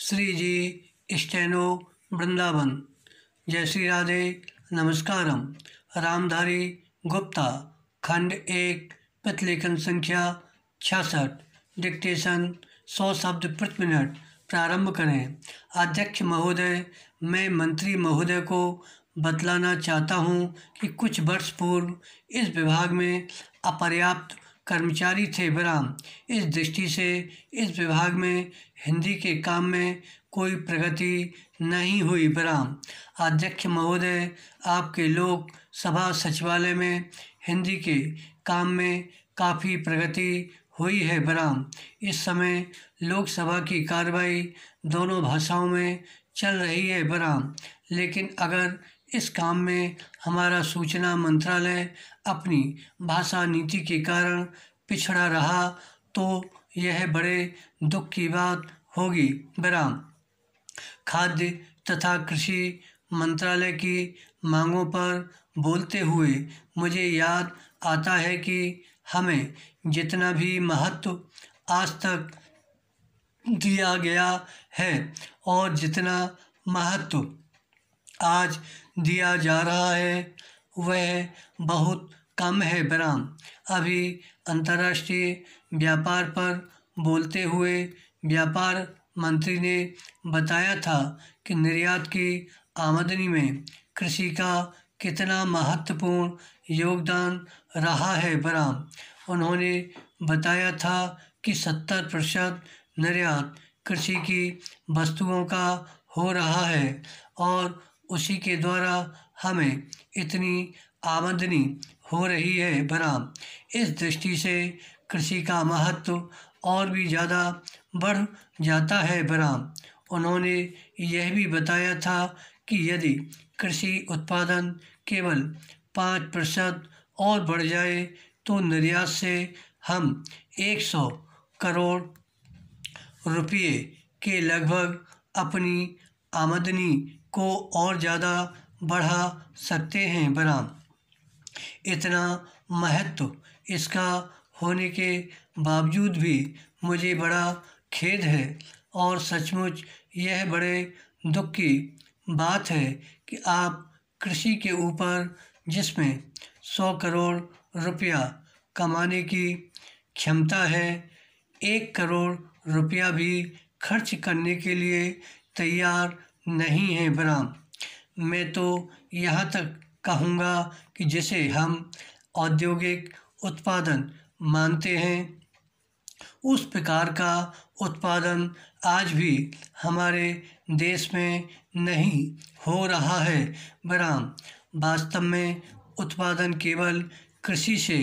श्री जी steno Vrindavan. जय श्री राधे। नमस्कारम। रामधारी गुप्ता। खंड 1 प्रतिलेखन संख्या 66। डिक्टेशन 100 शब्द प्रति मिनट। प्रारंभ करें। अध्यक्ष महोदय, मैं मंत्री महोदय को बतलाना चाहता हूं कि कुछ वर्ष पूर्व इस विभाग में अपर्याप्त कर्मचारी थे बराम। इस दृष्टि से इस विभाग में हिंदी के काम में कोई प्रगति नहीं हुई बराम। अध्यक्ष महोदय, आपके लोक सभा सचिवालय में हिंदी के काम में काफ़ी प्रगति हुई है बराम। इस समय लोकसभा की कार्रवाई दोनों भाषाओं में चल रही है बराम। लेकिन अगर इस काम में हमारा सूचना मंत्रालय अपनी भाषा नीति के कारण पिछड़ा रहा तो यह बड़े दुख की बात होगी बराम। खाद्य तथा कृषि मंत्रालय की मांगों पर बोलते हुए मुझे याद आता है कि हमें जितना भी महत्व आज तक दिया गया है और जितना महत्व आज दिया जा रहा है वह बहुत कम है बराम। अभी अंतर्राष्ट्रीय व्यापार पर बोलते हुए व्यापार मंत्री ने बताया था कि निर्यात की आमदनी में कृषि का कितना महत्वपूर्ण योगदान रहा है बराम। उन्होंने बताया था कि 70% निर्यात कृषि की वस्तुओं का हो रहा है और उसी के द्वारा हमें इतनी आमदनी हो रही है बराम। इस दृष्टि से कृषि का महत्व और भी ज़्यादा बढ़ जाता है बराम। उन्होंने यह भी बताया था कि यदि कृषि उत्पादन केवल 5% और बढ़ जाए तो निर्यात से हम 100 करोड़ रुपये के लगभग अपनी आमदनी को और ज़्यादा बढ़ा सकते हैं बराम। इतना महत्व इसका होने के बावजूद भी मुझे बड़ा खेद है और सचमुच यह बड़े दुख की बात है कि आप कृषि के ऊपर जिसमें 100 करोड़ रुपया कमाने की क्षमता है, 1 करोड़ रुपया भी खर्च करने के लिए तैयार नहीं है बराम। मैं तो यहाँ तक कहूँगा कि जिसे हम औद्योगिक उत्पादन मानते हैं उस प्रकार का उत्पादन आज भी हमारे देश में नहीं हो रहा है बराम। वास्तव में उत्पादन केवल कृषि से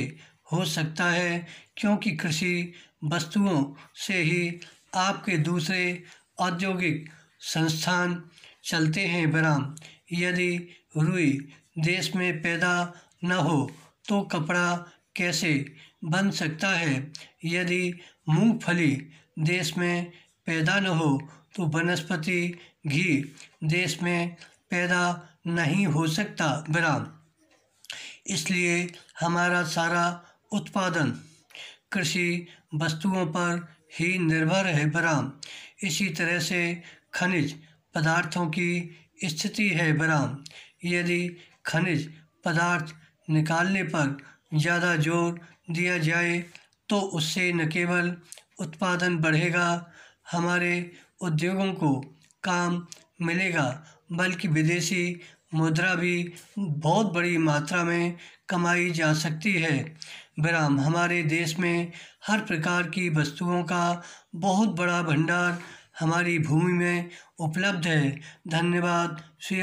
हो सकता है क्योंकि कृषि वस्तुओं से ही आपके दूसरे औद्योगिक संस्थान चलते हैं बराम। यदि रुई देश में पैदा न हो तो कपड़ा कैसे बन सकता है। यदि मूंगफली देश में पैदा न हो तो वनस्पति घी देश में पैदा नहीं हो सकता बराम। इसलिए हमारा सारा उत्पादन कृषि वस्तुओं पर ही निर्भर है बराम। इसी तरह से खनिज पदार्थों की स्थिति है बराम। यदि खनिज पदार्थ निकालने पर ज़्यादा जोर दिया जाए तो उससे न केवल उत्पादन बढ़ेगा, हमारे उद्योगों को काम मिलेगा, बल्कि विदेशी मुद्रा भी बहुत बड़ी मात्रा में कमाई जा सकती है बराम। हमारे देश में हर प्रकार की वस्तुओं का बहुत बड़ा भंडार हमारी भूमि में उपलब्ध है। धन्यवाद। श्री